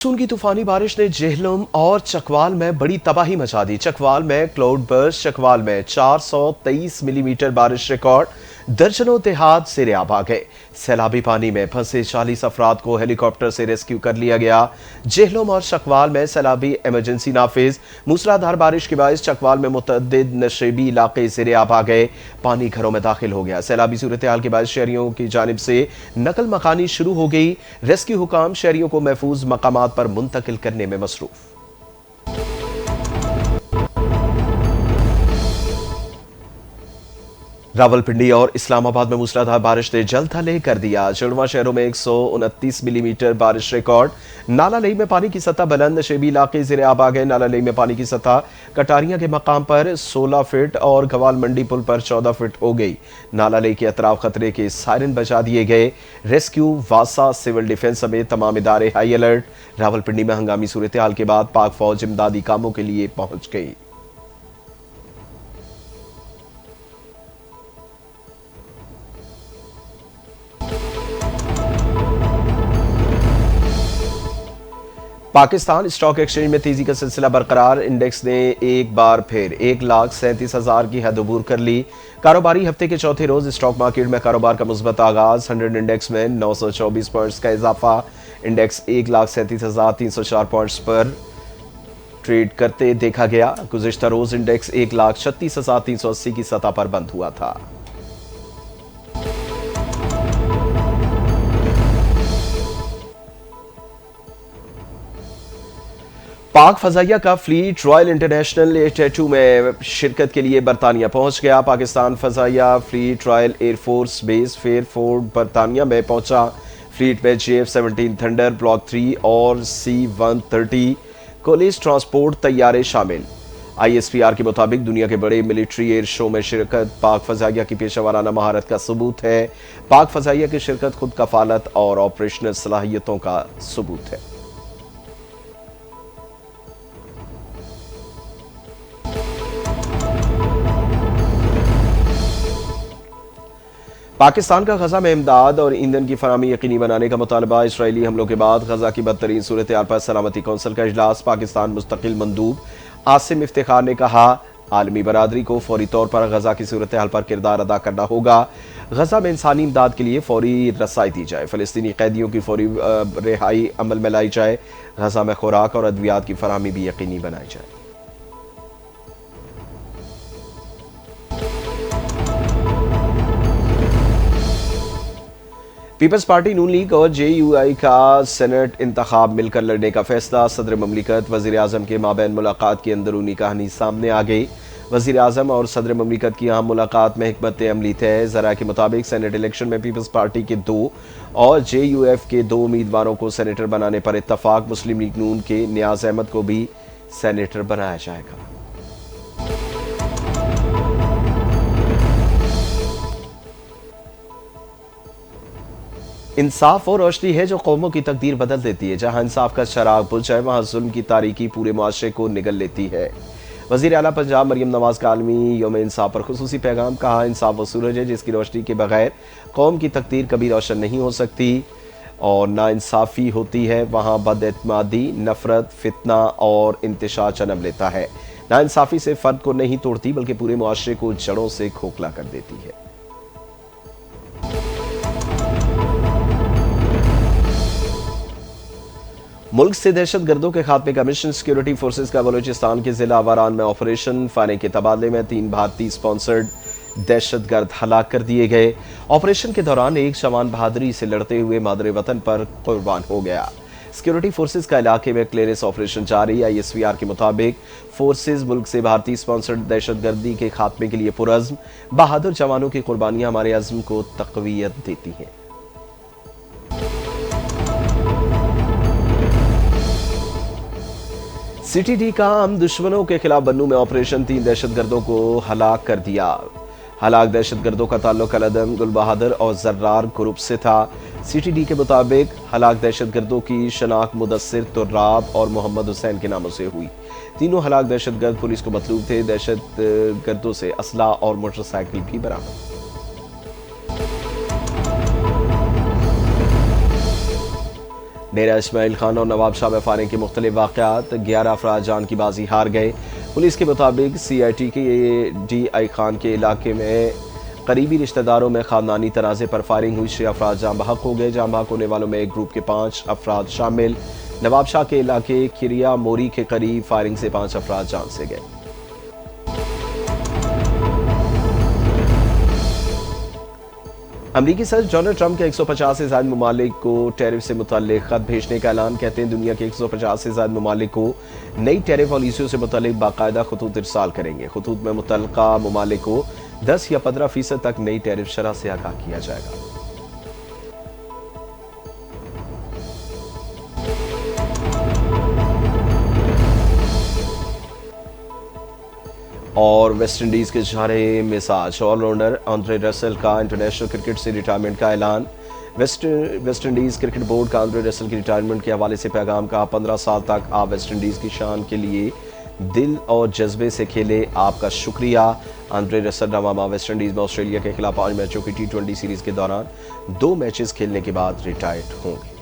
Monsoon की तूफानी बारिश ने जेहलम और चकवाल में बड़ी तबाही मचा दी। चकवाल में क्लाउड बर्स्ट, चकवाल में 423 मिलीमीटर बारिश रिकॉर्ड, दर्जनों देहात सिरे आब आ गए। सैलाबी पानी में फंसे 40 अफराद को हेलीकॉप्टर से रेस्क्यू कर लिया गया। जेहलम और चकवाल में सैलाबी इमरजेंसी नाफिज। मूसलाधार बारिश के बायस चकवाल में मुतअद्दिद नशेबी इलाके सिरे आब आ गए। पानी घरों में दाखिल हो गया। सैलाबी सूरत हाल के बाद शहरियों की जानिब से नकल मकानी शुरू हो गई। रेस्क्यू हुकाम शहरियों को महफूज मकामात पर मुंतकिल करने में मसरूफ। रावलपिंडी और इस्लामाबाद में मूसलाधार बारिश ने जल थले कर दिया। जुड़वा शहरों में 129 मिलीमीटर बारिश रिकॉर्ड। नाला लई में पानी की सतह बुलंद, नशेबी इलाके ज़ेरे आब आ गए। नाला लई में पानी की सतह कटारियां के मकाम पर 16 फीट और गवाल मंडी पुल पर 14 फीट हो गई। नाला लई के अतराफ खतरे के सायरन बजा दिए गए। रेस्क्यू, वासा, सिविल डिफेंस समेत तमाम इदारे हाई अलर्ट। रावलपिंडी में हंगामी सूरत हाल के बाद पाक फौज इमदादी कामों के लिए पहुंच गई। पाकिस्तान स्टॉक एक्सचेंज में तेजी का सिलसिला बरकरार। इंडेक्स ने एक बार फिर 1,37,000 की हद अबूर कर ली। कारोबारी हफ्ते के चौथे रोज स्टॉक मार्केट में कारोबार का मुस्बत आगाज। 100 इंडेक्स में 924 पॉइंट्स का इजाफा। इंडेक्स 1,37,304 पॉइंट्स पर ट्रेड करते देखा गया। गुज़िश्ता रोज इंडेक्स 1,36,380 की सतह पर बंद हुआ था। पाक फजाइया का फ्लीट रॉयल इंटरनेशनल टैटू में शिरकत के लिए बरतानिया पहुंच गया। पाकिस्तान फजाइया fleet Royal Air Force base Fairford बरतानिया में पहुंचा। फ्लीट में JF-17 थंडर, ब्लॉक 3 और C-130 कॉलेज ट्रांसपोर्ट तैयारे शामिल। ISPR के मुताबिक दुनिया के बड़े मिलिट्री एयर शो में शिरकत पाक फजाइया की पेशेवराना महारत का सबूत है। पाक फजाइया की शिरकत खुद कफालत और ऑपरेशनल सलाहियतों का सबूत है। पाकिस्तान का गजा में इमदाद और ईंधन की फराहमी यकीनी बनाने का मुतालबा। इसराइली हमलों के बाद गजा की बदतरीन सूरत हाल पर सलामती कौंसिल का इजलास। पाकिस्तान मुस्तकिल मंदूब आसिम इफ्तिखार ने कहा, आलमी बरादरी को फौरी तौर पर गजा की सूरत हाल पर किरदार अदा करना होगा। गजा में इंसानी इमदाद के लिए फौरी रसाई दी जाए। फलस्तीनी कैदियों की फौरी रिहाई अमल में लाई जाए। गजा में खुराक और अद्वियात की फराहमी भी यकीनी बनाई जाए। पीपल्स पार्टी नून लीग और JUI का सेनेट इंतखाब मिलकर लड़ने का फैसला। सदर ममलिकत वजीर आजम के माबैन मुलाकात की अंदरूनी कहानी सामने आ गई। वजीर आजम और सदर ममलिकत की अहम मुलाकात में हिकमत अमली तय। जरा के मुताबिक सेनेट इलेक्शन में पीपल्स पार्टी के 2 और JUF के 2 उम्मीदवारों को सेनेटर बनाने पर इत्तफाक। मुस्लिम लीग नून के नियाज अहमद को भी सेनेटर बनाया जाएगा। इंसाफ और रोशनी है जो कौमों की तकदीर बदल देती है। जहां इंसाफ का चराग बुझ जाए वहां जुल्म की तारीकी पूरे मुआशरे को निगल लेती है। वजीर आला पंजाब मरियम नवाज का आलमी यौम इंसाफ पर खुसूसी पैगाम। कहा, इंसाफ वो सूरज है जिसकी रोशनी के बगैर कौम की तकदीर कभी रोशन नहीं हो सकती और ना इंसाफी होती है वहां बदएतमादी, नफरत, फितना और इंतशार जन्म लेता है। ना इंसाफी से फर्द को नहीं तोड़ती बल्कि पूरे मुआशरे को जड़ों से खोखला कर देती है। मुल्क से दहशत गर्दों के खात्मे का मिशन। सिक्योरिटी फोर्सेज का बलूचिस्तान के जिला वारान में ऑपरेशन। फायरिंग के तबादले में 3 भारतीय स्पॉन्सर्ड दहशतगर्द हलाक कर दिए गए। ऑपरेशन के दौरान एक जवान बहादुरी से लड़ते हुए मादरे वतन पर कुर्बान हो गया। सिक्योरिटी फोर्सेज का इलाके में क्लियरेंस ऑपरेशन जारी। ISPR के मुताबिक फोर्सेज मुल्क से भारतीय स्पॉन्सर्ड दहशतगर्दी के खात्मे के लिए पुरअज़्म। बहादुर जवानों की कुर्बानियां हमारे अज़्म को तक़वियत देती हैं। CTD का हम दुश्मनों के खिलाफ बन्नू में ऑपरेशन। 3 दहशतगर्दों को हलाक कर दिया। हलाक दहशतगर्दों का ताल्लुक अलअदम, गुल बहादुर और जर्रार ग्रुप से था। CTD के मुताबिक हलाक दहशतगर्दों की शनाख्त मुदस्सिर, तुर्राब और मोहम्मद हुसैन के नामों से हुई। तीनों हलाक दहशतगर्द पुलिस को मतलूब थे। दहशतगर्दों से असला और मोटरसाइकिल भी बरामद। डेरा इस्माइल खान और नवाब शाह में फायरिंग के मुख्तलिफ वाक़यात, 11 अफराद जान की बाजी हार गए। पुलिस के मुताबिक CIT के DI खान के इलाके में करीबी रिश्तेदारों में खानदानी तनाज़े पर फायरिंग हुई। 6 अफराद जाँ बहक हो गए। जाँ बहक होने वालों में एक ग्रुप के 5 अफराद शामिल। नवाब शाह के इलाके खिरिया मोरी के करीब फायरिंग से 5 अफराद जान से गए। अमरीकी सदर डोनाल्ड ट्रंप के 150 से ज्यादा ममालिक को टैरिफ से मुताल्लिक खत भेजने का ऐलान। कहते हैं दुनिया के 150 से ज्यादा ममालिक को नई टैरिफ पॉलिसियों से मुताल्लिक बाकायदा खतूत इरसाल करेंगे। खतूत में मुतल्लका ममालिक को 10 या 15% तक नई टैरिफ शरह से आगाह किया जाएगा। और वेस्ट इंडीज के इशारे मिजाज ऑलराउंडर आंद्रे रसल का इंटरनेशनल क्रिकेट से रिटायरमेंट का ऐलान। वेस्ट इंडीज क्रिकेट बोर्ड का आंद्रे रसल की रिटायरमेंट के हवाले से पैगाम का 15 साल तक आप वेस्ट इंडीज की शान के लिए दिल और जज्बे से खेले, आपका शुक्रिया। आंद्रे रसल नवामा वेस्ट इंडीज में ऑस्ट्रेलिया के खिलाफ 5 मैचों की T20 सीरीज के दौरान 2 मैचेस खेलने के बाद रिटायर्ड होंगे।